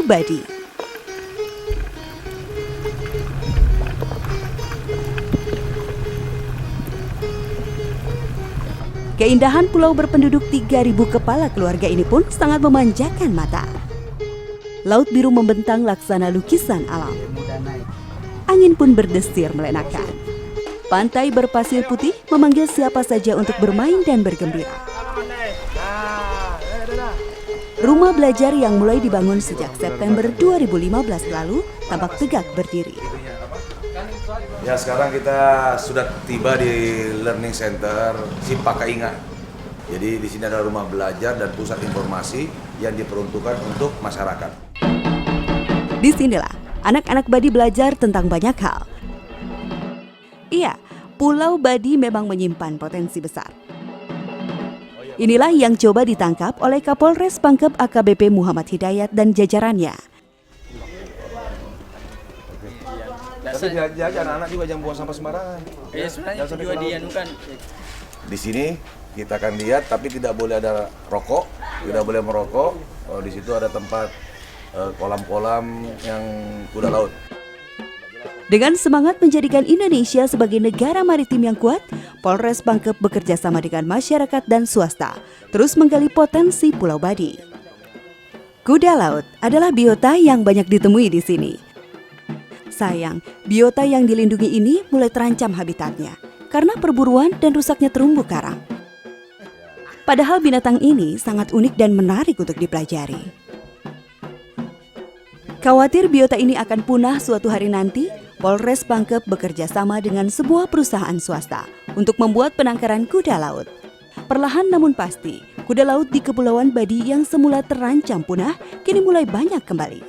Pulau Badi. Keindahan pulau berpenduduk 3.000 kepala keluarga ini pun sangat memanjakan mata. Laut biru membentang laksana lukisan alam. Angin pun berdesir menenangkan. Pantai berpasir putih memanggil siapa saja untuk bermain dan bergembira. Rumah belajar yang mulai dibangun sejak September 2015 lalu tampak tegak berdiri. Ya, sekarang kita sudah tiba di Learning Center Sipakainga. Jadi di sini ada rumah belajar dan pusat informasi yang diperuntukkan untuk masyarakat. Disinilah anak-anak Badi belajar tentang banyak hal. Iya, Pulau Badi memang menyimpan potensi besar. Inilah yang coba ditangkap oleh Kapolres Pangkep AKBP Muhammad Hidayat dan jajarannya. Tapi jajan anak juga jangan buang sampah sembarangan. Ya, sebenarnya juga dianukan. Di sini kita akan lihat, tapi tidak boleh ada rokok, tidak boleh merokok. Oh, di situ ada tempat kolam-kolam yang kuda laut. Dengan semangat menjadikan Indonesia sebagai negara maritim yang kuat, Polres Pangkep bekerja sama dengan masyarakat dan swasta, terus menggali potensi Pulau Badi. Kuda laut adalah biota yang banyak ditemui di sini. Sayang, biota yang dilindungi ini mulai terancam habitatnya karena perburuan dan rusaknya terumbu karang. Padahal binatang ini sangat unik dan menarik untuk dipelajari. Khawatir biota ini akan punah suatu hari nanti, Polres Pangkep bekerja sama dengan sebuah perusahaan swasta untuk membuat penangkaran kuda laut. Perlahan namun pasti, kuda laut di Kepulauan Badi yang semula terancam punah kini mulai banyak kembali.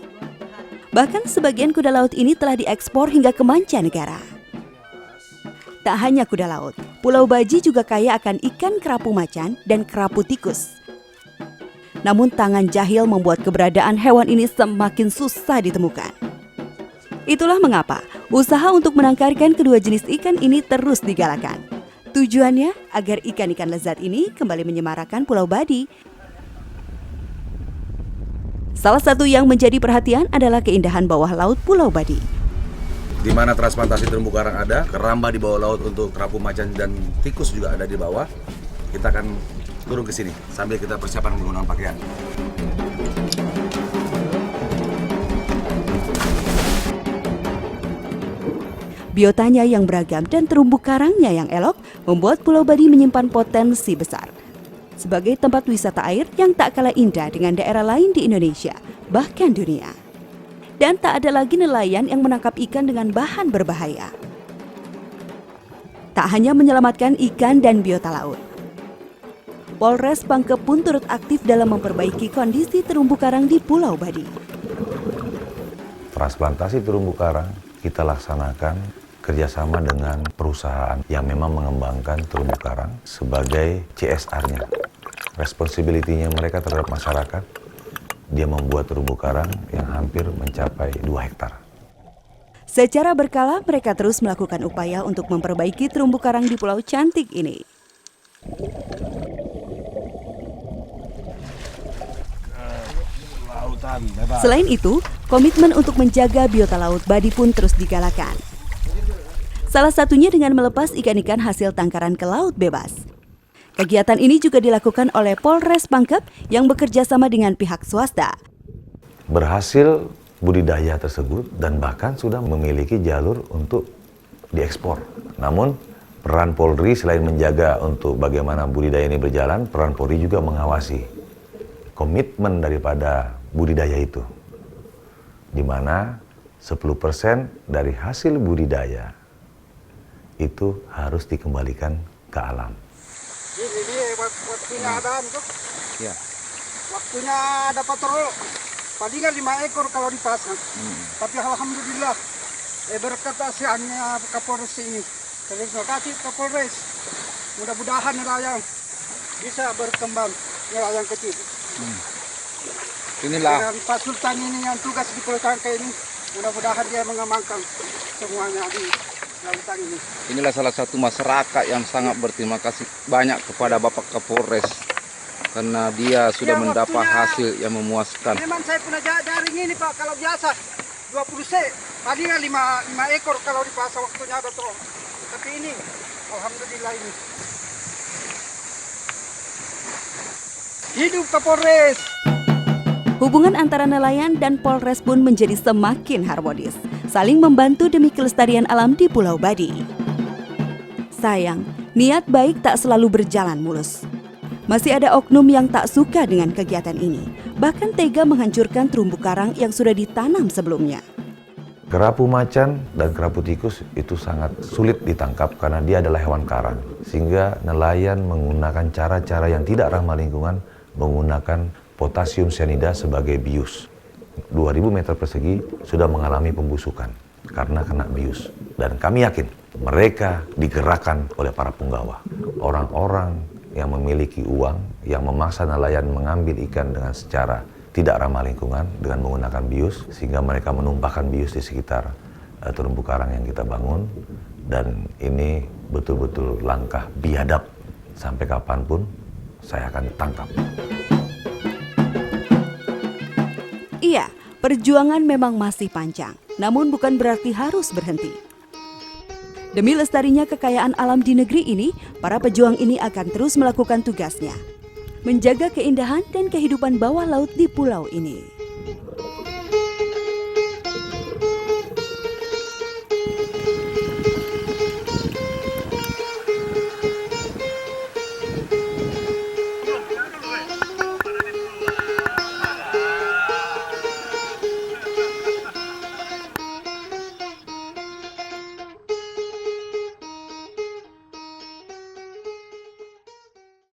Bahkan sebagian kuda laut ini telah diekspor hingga ke mancanegara. Tak hanya kuda laut, Pulau Baji juga kaya akan ikan kerapu macan dan kerapu tikus. Namun tangan jahil membuat keberadaan hewan ini semakin susah ditemukan. Itulah mengapa usaha untuk menangkarkan kedua jenis ikan ini terus digalakan. Tujuannya agar ikan-ikan lezat ini kembali menyemarakan Pulau Badi. Salah satu yang menjadi perhatian adalah keindahan bawah laut Pulau Badi. Di mana transplantasi terumbu karang ada, keramba di bawah laut untuk kerapu macan dan tikus juga ada di bawah. Kita akan turun ke sini sambil kita persiapan menggunakan pakaian. Biotanya yang beragam dan terumbu karangnya yang elok membuat Pulau Badi menyimpan potensi besar. Sebagai tempat wisata air yang tak kalah indah dengan daerah lain di Indonesia, bahkan dunia. Dan tak ada lagi nelayan yang menangkap ikan dengan bahan berbahaya. Tak hanya menyelamatkan ikan dan biota laut, Polres Pangkep pun turut aktif dalam memperbaiki kondisi terumbu karang di Pulau Badi. Transplantasi terumbu karang kita laksanakan kerjasama dengan perusahaan yang memang mengembangkan terumbu karang sebagai CSR-nya. Responsibility-nya mereka terhadap masyarakat, dia membuat terumbu karang yang hampir mencapai 2 hektar. Secara berkala, mereka terus melakukan upaya untuk memperbaiki terumbu karang di Pulau Cantik ini. Selain itu, komitmen untuk menjaga biota laut Badi pun terus digalakan. Salah satunya dengan melepas ikan-ikan hasil tangkaran ke laut bebas. Kegiatan ini juga dilakukan oleh Polres Pangkep yang bekerja sama dengan pihak swasta. Berhasil budidaya tersebut dan bahkan sudah memiliki jalur untuk diekspor. Namun peran Polri selain menjaga untuk bagaimana budidaya ini berjalan, peran Polri juga mengawasi komitmen daripada budidaya itu. Di mana 10% dari hasil budidaya itu harus dikembalikan ke alam. Ini waktunya ada untuk Ya. waktunya dapat terus palingan 5 ekor kalau dipasang. Tapi alhamdulillah berkat asiannya Kapolres ini. Terima kasih Kapolres. Mudah-mudahan nelayan bisa berkembang, nelayan kecil. Inilah Dan Pak Sultan ini yang tugas di Pulau Tangka ini, mudah-mudahan dia mengamankan semuanya di lautan ini. inilah salah satu masyarakat yang sangat berterima kasih banyak kepada Bapak Kapolres karena dia sudah Ya, mendapat waktunya- hasil yang memuaskan. Memang saya punya jaring ini Pak, kalau biasa 20 se, palingan 5 ekor kalau dipasang waktunya ada terus. Tapi ini, alhamdulillah ini. Hidup Kapolres! Hubungan antara nelayan dan Polres pun menjadi semakin harmonis, saling membantu demi kelestarian alam di Pulau Badi. Sayang, niat baik tak selalu berjalan mulus. Masih ada oknum yang tak suka dengan kegiatan ini, bahkan tega menghancurkan terumbu karang yang sudah ditanam sebelumnya. Kerapu macan dan kerapu tikus itu sangat sulit ditangkap karena dia adalah hewan karang. Sehingga nelayan menggunakan cara-cara yang tidak ramah lingkungan, menggunakan potasium cyanida sebagai bius. 2000 meter persegi sudah mengalami pembusukan karena kena bius. Dan kami yakin mereka digerakkan oleh para punggawa. Orang-orang yang memiliki uang, yang memaksa nelayan mengambil ikan dengan secara tidak ramah lingkungan dengan menggunakan bius, sehingga mereka menumpahkan bius di sekitar terumbu karang yang kita bangun. Dan ini betul-betul langkah biadab. Sampai kapanpun saya akan tangkap. Iya, perjuangan memang masih panjang, namun bukan berarti harus berhenti. Demi lestarinya kekayaan alam di negeri ini, para pejuang ini akan terus melakukan tugasnya, menjaga keindahan dan kehidupan bawah laut di pulau ini.